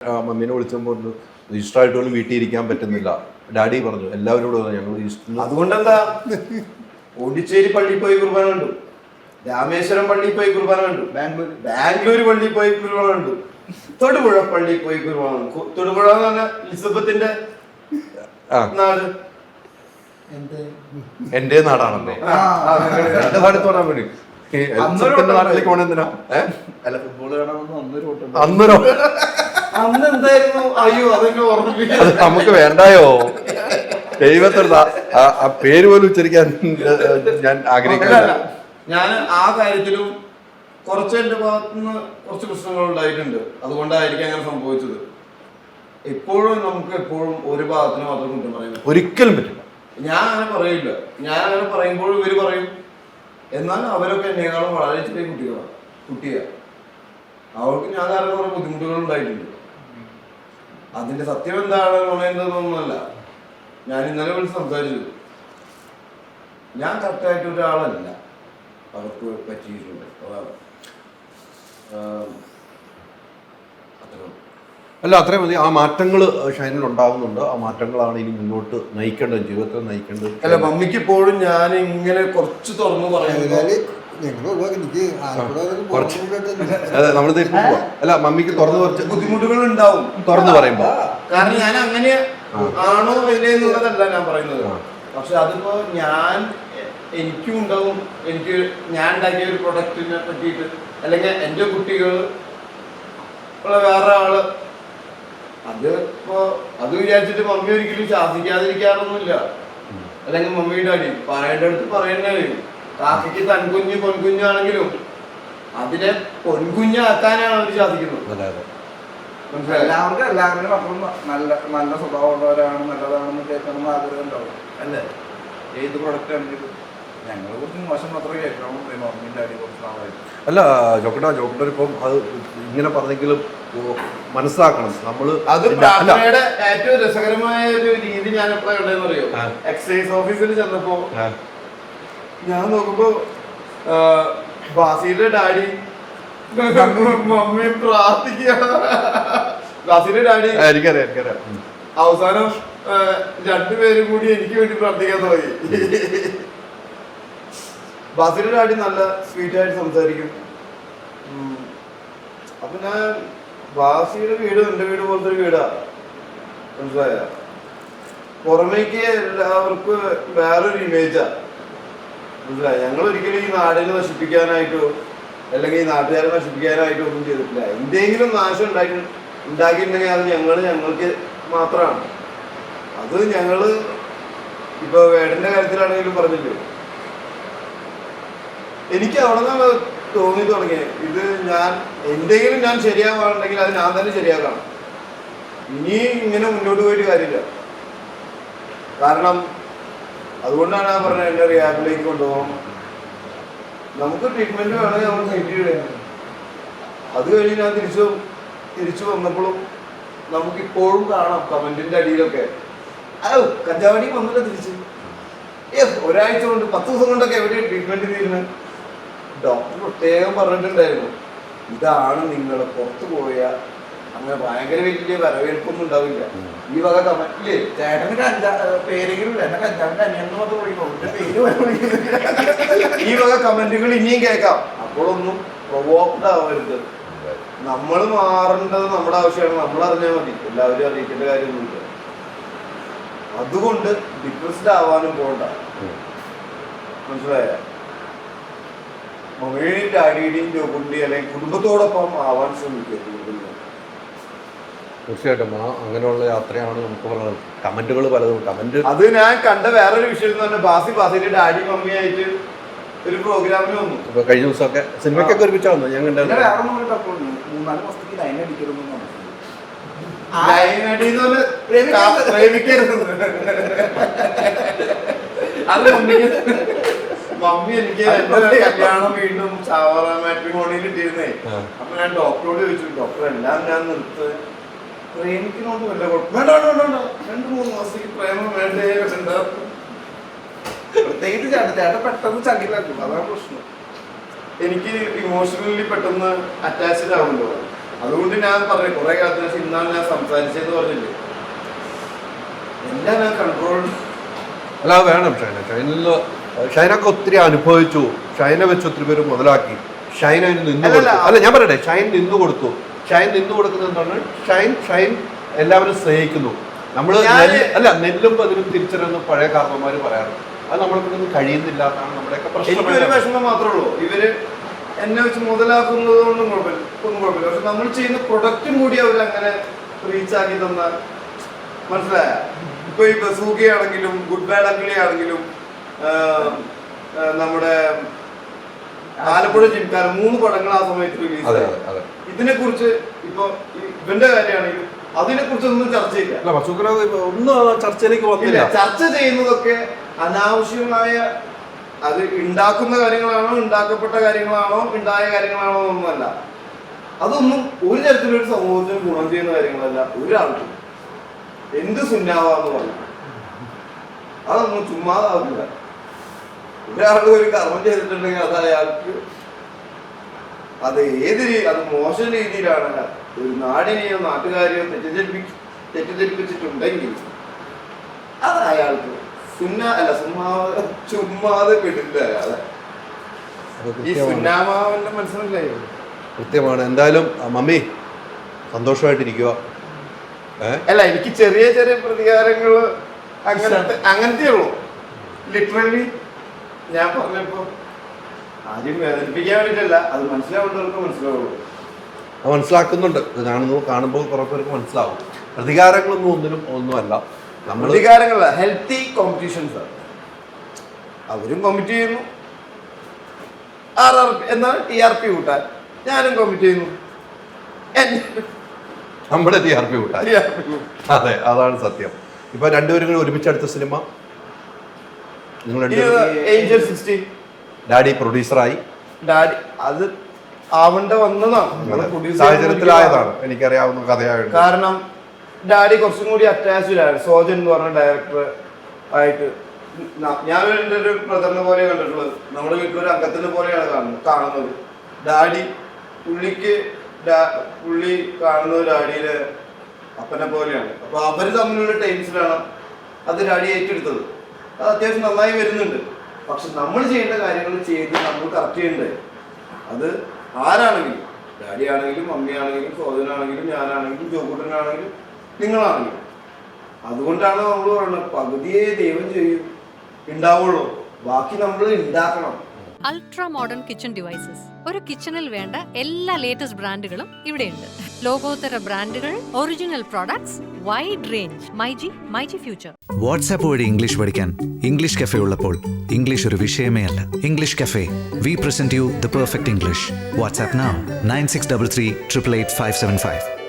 മമ്മീനെ വിളിച്ചപ്പോൾ രജിസ്റ്ററായിട്ട് പോലും വീട്ടിൽ ഇരിക്കാൻ പറ്റുന്നില്ല. ഡാഡി പറഞ്ഞു എല്ലാവരോടും ഞങ്ങൾ രജിസ്റ്റർ. അതുകൊണ്ടെന്താ, പോണ്ടിച്ചേരി പള്ളിയിൽ പോയി കുർബാന കണ്ടു, രാമേശ്വരം പള്ളിയിൽ പോയി കുർബാന കണ്ടു, ബാംഗ്ലൂർ പള്ളിയിൽ പോയി കുർബാന കണ്ടു, തൊടുപുഴ പള്ളിയിൽ പോയി കുർബാന കണ്ടു. തൊടുപുഴ എന്ന് പറഞ്ഞ എലിസബത്തിന്റെ നാട് എന്റെ നാടാണല്ലോ. എന്റെ നാട്ടിൽ പറയാൻ വേണ്ടി എലിസബത്തിന്റെ നാട്ടിലേക്ക് പോകണ എന്തിനാ? അല്ല, ഫുട്ബോൾ കാണാമെന്ന് അന്ന് എന്തായിരുന്നു? അയ്യോ, അതൊക്കെ ഓർമ്മിപ്പിക്കാൻ നമുക്ക് വേണ്ടായോ? ദൈവത്തോട് ആ പേര് പോലും ഉച്ചരിക്കാൻ ഞാൻ ആഗ്രഹിക്കുന്നില്ല. ഞാൻ ആ കാര്യത്തിലും കുറച്ച് എന്റെ ഭാഗത്തുനിന്ന് കുറച്ച് പ്രശ്നങ്ങൾ ഉണ്ടായിട്ടുണ്ട്. അതുകൊണ്ടായിരിക്കും അങ്ങനെ സംഭവിച്ചത്. എപ്പോഴും നമുക്ക് എപ്പോഴും ഒരു ഭാഗത്തിന് മാത്രം കുറ്റം പറയാൻ ഒരിക്കലും പറ്റില്ല. ഞാൻ അങ്ങനെ പറയില്ല. ഞാൻ അങ്ങനെ പറയുമ്പോഴും ഇവര് പറയും, എന്നാൽ അവരൊക്കെ എന്നേക്കാളും വളരെ ചെറിയ കുട്ടിയാണ്. അവർക്ക് ഞാൻ കാരണം കുറെ ബുദ്ധിമുട്ടുകൾ ഉണ്ടായിട്ടുണ്ട്. അതിന്റെ സത്യം എന്താണ് നുണയുന്നതൊന്നുമല്ല. ഞാൻ ഇന്നലെ വിളിച്ച് സംസാരിച്ചു. ഞാൻ കറക്റ്റായിട്ട് ഒരാളല്ല അവർക്ക് പറ്റിയിട്ടുണ്ട്. അല്ല, അത്രയും മതി. ആ മാറ്റങ്ങൾ ഷൈനിൽ ഉണ്ടാവുന്നുണ്ട്. ആ മാറ്റങ്ങളാണ് ഇനി മുന്നോട്ട് നയിക്കേണ്ടത്, ജീവിതത്തിൽ നയിക്കേണ്ടത്. അല്ല, മമ്മിക്ക് ഇപ്പോഴും ഞാൻ ഇങ്ങനെ കുറച്ച് തുറന്നു പറയുന്നത് അല്ല, മമ്മിക്ക് തുറന്നു കുറച്ച് ബുദ്ധിമുട്ടുകൾ ഉണ്ടാവും തുറന്നു പറയുമ്പോ. കാരണം ഞാൻ അങ്ങനെ ആണോ ഇല്ലേ എന്നുള്ളതല്ല ഞാൻ പറയുന്നത്. പക്ഷെ അതിപ്പോ എനിക്കും ഉണ്ടാവും. ഞാൻ ഉണ്ടാക്കിയ ഒരു പ്രൊഡക്റ്റിനെ പറ്റിയിട്ട്, അല്ലെങ്കിൽ എൻ്റെ കുട്ടികൾ വേറെ ആള്, അത് വിചാരിച്ചിട്ട് മമ്മി ഒരിക്കലും ശാസിക്കാതിരിക്കാറൊന്നുമില്ല. അല്ലെങ്കിൽ മമ്മിയുടെ അടി പറയേണ്ട അടുത്ത് പറയേണ്ടി വരും. കാക്കയ്ക്ക് തൻകുഞ്ഞ് പൊൻകുഞ്ഞാണെങ്കിലും അതിനെ പൊൻകുഞ്ഞാക്കാനാണ് അവർ ശാസിക്കുന്നത്. എല്ലാവരും അപ്പം നല്ല സ്വഭാവമുള്ളവരാണ്, നല്ലതാണെന്ന് കേൾക്കണമെന്ന് ആഗ്രഹം ഉണ്ടാവും അല്ലേ? ഏത് പ്രൊഡക്റ്റ് ആണെങ്കിലും ഞങ്ങളെ കുറിച്ച് മോശം മാത്രമേ കേൾക്കണം. മമ്മീൻ്റെ അടി കുറച്ച് നാളായിട്ട് അല്ല, ജോക്കട്ട ഇപ്പം അത് ഇങ്ങനെ പറഞ്ഞെങ്കിലും മനസ്സിലാക്കണം നമ്മള്. അത് പ്രാർത്ഥനയുടെ ഏറ്റവും രസകരമായ ഒരു രീതി ഞാൻ എപ്പോഴാ കണ്ടതെന്ന് അറിയോ? എക്സൈസ് ഓഫീസിൽ ചെന്നപ്പോ ഞാൻ നോക്കുമ്പോ ബാസിയുടെ ഡാഡി മമ്മി പ്രാർത്ഥിക്കുകയാണ്. ബാസിയുടെ ഡാഡി അവസാനം രണ്ടുപേരും കൂടി എനിക്ക് വേണ്ടി പ്രാർത്ഥിക്കാൻ തുടങ്ങി. ബാസിയുടെ ഡാഡി നല്ല സ്വീറ്റായിട്ട് സംസാരിക്കും. അപ്പൊ ഞാൻ ബാസിയുടെ വീട് എന്റെ വീട് പോലത്തെ ഒരു വീടാ, മനസ്സിലായ? പുറമേക്ക് എല്ലാവർക്കും വേറൊരു ഇമേജാ, മനസ്സിലായ? ഞങ്ങൾ ഒരിക്കലും ഈ നാടിനെ നശിപ്പിക്കാനായിട്ടോ അല്ലെങ്കിൽ ഈ നാട്ടുകാരെ നശിപ്പിക്കാനായിട്ടോ ഒന്നും ചെയ്തിട്ടില്ല. എന്തെങ്കിലും നാശം ഉണ്ടാക്കിയിട്ടുണ്ടെങ്കിൽ അത് ഞങ്ങൾക്ക് മാത്രമാണ്. അത് ഞങ്ങള് ഇപ്പൊ വേടന്റെ കാര്യത്തിലാണെങ്കിലും പറഞ്ഞില്ലേ, എനിക്ക് അവിടെ നിന്നാണ് തോന്നി തുടങ്ങിയത്. ഇത് എന്തെങ്കിലും ഞാൻ ശരിയാവാണെങ്കിൽ അത് ഞാൻ തന്നെ ശരിയാക്കണം. ഇനി ഇങ്ങനെ മുന്നോട്ട് പോയിട്ട് കാര്യമില്ല. കാരണം അതുകൊണ്ടാണ് ഞാൻ പറഞ്ഞത്, എന്നെ റിയാബിലേക്ക് കൊണ്ടുപോകണം. നമുക്ക് ട്രീറ്റ്മെന്റ് വേണമെങ്കിൽ നമ്മൾ നീട്ടിയിടുക. അത് കഴിഞ്ഞ് ഞാൻ തിരിച്ചു വന്നപ്പോഴും നമുക്കിപ്പോഴും കാണാം കമന്റിന്റെ അടിയിലൊക്കെ, കഞ്ചാവടി വന്നില്ല തിരിച്ച്. ഒരാഴ്ച കൊണ്ട് 10 ദിവസം കൊണ്ടൊക്കെ എവിടെ ട്രീറ്റ്മെന്റ് തീരുന്നത്? ഡോക്ടർ പ്രത്യേകം പറഞ്ഞിട്ടുണ്ടായിരുന്നു, ഇതാണ് നിങ്ങൾ പുറത്തു പോയാൽ അങ്ങനെ ഭയങ്കര വലിയ വരവേൽപ്പൊന്നും ഉണ്ടാവില്ല. ഈ വക കമന്റില് പേരെങ്കിലും ഈ വക കമന്റുകൾ ഇനിയും കേൾക്കാം. അപ്പോഴൊന്നും പ്രൊവോക്ഡ് ആവരുത്. നമ്മൾ മാറേണ്ടത് നമ്മുടെ ആവശ്യമാണ്. നമ്മൾ അറിഞ്ഞാൽ മതി, എല്ലാവരും അറിയിക്കേണ്ട കാര്യമൊന്നുമില്ല. അതുകൊണ്ട് ഡിപ്രസ്ഡ് ആവാനും പോകണ്ട, മനസ്സിലായ? മമ്മിയുടെയും ഡാഡിയുടെയും ജോബുണ്ടിയും അല്ലെങ്കിൽ കുടുംബത്തോടൊപ്പം ആവാൻ ശ്രമിക്കുക. തീർച്ചയായിട്ടും അങ്ങനെയുള്ള യാത്രയാണ് നമുക്ക് പറയുന്നത്. കമന്റുകൾ പലതും അത് ഞാൻ കണ്ട വേറൊരു വിഷയം എന്ന് പറഞ്ഞാൽ ബാസിന്റെ ഡാഡി മമ്മിയായിട്ട് ഒരു പ്രോഗ്രാമിന് വന്നു. ഇപ്പൊ കഴിഞ്ഞ ദിവസമൊക്കെ സിനിമയ്ക്കൊക്കെ ഒരുമിച്ചാ വന്നു. ഞാൻ കണ്ടത് 3-4 മാസത്തേക്ക് ലൈൻ അടിക്കരുത്. പ്രേമിക്കരുത്. അത് മമ്മി എനിക്ക് എന്റെ കല്യാണം വീണ്ടും മാട്രിമോണിയിൽ ഇട്ടിരുന്നേ. അപ്പൊ ഞാൻ ഡോക്ടറോട് ചോദിച്ചു, ഡോക്ടർ എല്ലാം ഞാൻ നിർത്ത്, പ്രേമിക്കുന്നോണ്ട് വല്ല കുഴപ്പം? വേണ്ട 2-3 മാസത്തേക്ക് പ്രേമം വേണ്ടേ? വേണ്ട. പ്രത്യേകിച്ച് ചേട്ടൻ പെട്ടെന്ന് ചകിലാക്കും, അതാണ് പ്രശ്നം. എനിക്ക് ഇമോഷണലി പെട്ടെന്ന് അറ്റാച്ച്ഡ് ആവുമല്ലോ. അതുകൊണ്ട് ഞാൻ പറഞ്ഞു കുറെ കാലത്തിന് ശേഷം ഇന്നാണ് ഞാൻ സംസാരിച്ചതെന്ന് പറഞ്ഞില്ലേ, എല്ലാം ഞാൻ കൺട്രോൾ. അല്ല അത് വേണം ഷൈനൊക്കെ ഒത്തിരി അനുഭവിച്ചു, ഷൈനെ വെച്ച് ഒത്തിരി പേര് മുതലാക്കി, ഷൈൻ അതിന് നിന്ന് കൊടുത്തു. അല്ല ഞാൻ പറയട്ടെ, ഷൈൻ നിന്ന് കൊടുത്തു. ഷൈൻ നിന്ന് കൊടുക്കുന്നത് എന്താണ്? ഷൈൻ എല്ലാവരും സ്നേഹിക്കുന്നു. നമ്മൾ അല്ല നെല്ലും അതിനും തിരിച്ചറിയുന്ന പഴയ കാരണവന്മാർ പറയാറുണ്ട്. അത് നമ്മൾക്കൊന്നും കഴിയുന്നില്ല എന്നാണ് നമ്മുടെയൊക്കെ പ്രശ്നം. എനിക്കൊരു വിഷമം മാത്രമേ ഉള്ളൂ, ഇവര് എന്നെ വെച്ച് മുതലാക്കുന്നത് കൊണ്ടും കുഴപ്പമില്ല. പക്ഷെ നമ്മൾ ചെയ്യുന്ന പ്രൊഡക്റ്റും കൂടി അവരങ്ങനെ റീച്ചാക്കി തന്നാൽ മനസ്സിലായ. ഇപ്പൊ ഈ ബസൂക്കി ആണെങ്കിലും ഗുഡ് ബാഡ് അഗ്ലി ആണെങ്കിലും നമ്മുടെ ആലപ്പുഴ ജിംകാരൻ 3 പടങ്ങൾ ആ സമയത്ത് റിലീസ് ആയി. ഇതിനെ കുറിച്ച് ഇപ്പൊ ഇവന്റെ കാര്യമാണെങ്കിലും അതിനെ കുറിച്ചൊന്നും ചർച്ചയില്ല. ഒന്നും ചർച്ചയിലേക്ക് വന്നില്ല. ചർച്ച ചെയ്യുന്നതൊക്കെ അനാവശ്യമായ, അത് ഉണ്ടാക്കുന്ന കാര്യങ്ങളാണോ, ഉണ്ടാക്കപ്പെട്ട കാര്യങ്ങളാണോ, ഉണ്ടായ കാര്യങ്ങളാണോ ഒന്നുമല്ല. അതൊന്നും ഒരു തരത്തിലൊരു സമൂഹത്തിന് ഗുണം ചെയ്യുന്ന കാര്യങ്ങളല്ല. ഒരാൾക്കും എന്ത് സുന്നാവാന്ന് പറഞ്ഞു അതൊന്നും ചുമ്മാതാവില്ല. ഒരാൾ ഒരു കർമ്മം ചെയ്തിട്ടുണ്ടെങ്കിൽ അത് അയാൾക്ക് അത് അത് മോശം രീതിയിലാണ് ഒരു നാടിനെയോ നാട്ടുകാരെയോ തെറ്റിദ്ധരിപ്പിച്ചിട്ടുണ്ടെങ്കിൽ അത് അയാൾക്ക് ചുമ്മാതെ വിടില്ല അയാളെ. ഈ സുന്നാമാവന്റെ മനസ്സിലായോ? കൃത്യമാണ്. എന്തായാലും മമ്മി സന്തോഷമായിട്ടിരിക്കുക. അല്ല, എനിക്ക് ചെറിയ ചെറിയ പ്രതികാരങ്ങൾ അങ്ങനത്തെ ഉള്ളൂ. ലിറ്ററലി ഞാൻ പറഞ്ഞപ്പോ ആദ്യം വേദനിപ്പിക്കാൻ വേണ്ടിയിട്ടല്ല, അത് മനസ്സിലാവേണ്ടവർക്ക് മനസ്സിലാവുള്ളൂ. മനസ്സിലാക്കുന്നുണ്ട്. കാണുമ്പോൾ കുറെ പേർക്ക് മനസ്സിലാവും. പ്രതികാരങ്ങളൊന്നും ഒന്നുമല്ല. പ്രതികാരങ്ങളല്ല, ഹെൽത്തി കോമ്പറ്റീഷൻസ്. അവരും കോമ്പറ്റ് ചെയ്യുന്നു, എന്നാൽ TRP കൂട്ടാൻ ഞാനും കോമ്പറ്റ് ചെയ്യുന്നു, നമ്മുടെ TRP കൂട്ടാൻ. അതെ, അതാണ് സത്യം. ഇപ്പൊ രണ്ടുപേരും ഒരുമിച്ചെടുത്ത സിനിമ നിങ്ങൾ ഏഞ്ചൽ 60 ഡാഡി പ്രൊഡ്യൂസറായി. ഡാഡി അത് ആവണ്ട വന്നതാണ്, സാഹചര്യത്തിലായതാണ്. എനിക്കറിയാവുന്ന കഥയായിട്ട്. കാരണം ഡാഡി കുറച്ചും കൂടി അറ്റാച്ച്ഡാണ് സോജൻ എന്ന് പറഞ്ഞ ഡയറക്ടർ ആയിട്ട്. ഞാൻ എൻ്റെ ഒരു ബ്രദറിനെ പോലെ കണ്ടിട്ടുള്ളത്, നമ്മുടെ വീട്ടിലൊരു അംഗത്തിനെ പോലെയാണ് കാണുന്നത്. ഡാഡി പുള്ളി കാണുന്നത് ഡാഡിയിലെ അപ്പനെ പോലെയാണ്. അപ്പൊ അവര് തമ്മിലുള്ള ടൈംസിലാണ് അത് ഡാഡി ഏറ്റെടുത്തത്. അത് അത്യാവശ്യം നന്നായി വരുന്നുണ്ട്. പക്ഷെ നമ്മൾ ചെയ്യേണ്ട കാര്യങ്ങൾ ചെയ്ത് നമ്മൾ കറക്റ്റ് ചെയ്യണ്ടേ. അത് ആരാണെങ്കിലും, ഡാഡി ആണെങ്കിലും മമ്മിയാണെങ്കിലും സോദനാണെങ്കിലും ഞാനാണെങ്കിലും ജോക്കൂട്ടനാണെങ്കിലും നിങ്ങളാണെങ്കിലും. അതുകൊണ്ടാണ് നമ്മൾ പറയുന്നത് പകുതിയെ ദൈവം ചെയ്യും ഉണ്ടാവുള്ളൂ, ബാക്കി നമ്മൾ ഉണ്ടാക്കണം. Ultra modern kitchen devices. ഒരു കിച്ചണിൽ വേണ്ട എല്ലാ ലേറ്റസ്റ്റ് ബ്രാൻഡുകളും ഇവിടെയുണ്ട്. ലോകോത്തര ബ്രാൻഡുകൾ, original products, wide range. MyG future. WhatsApp വഴി ഇംഗ്ലീഷ് പഠിക്കാൻ ഇംഗ്ലീഷ് കഫേ ഉള്ളപ്പോൾ ഇംഗ്ലീഷ് ഒരു വിഷയമേ അല്ല. English cafe, we present you the perfect English. WhatsApp now 9633 888 575.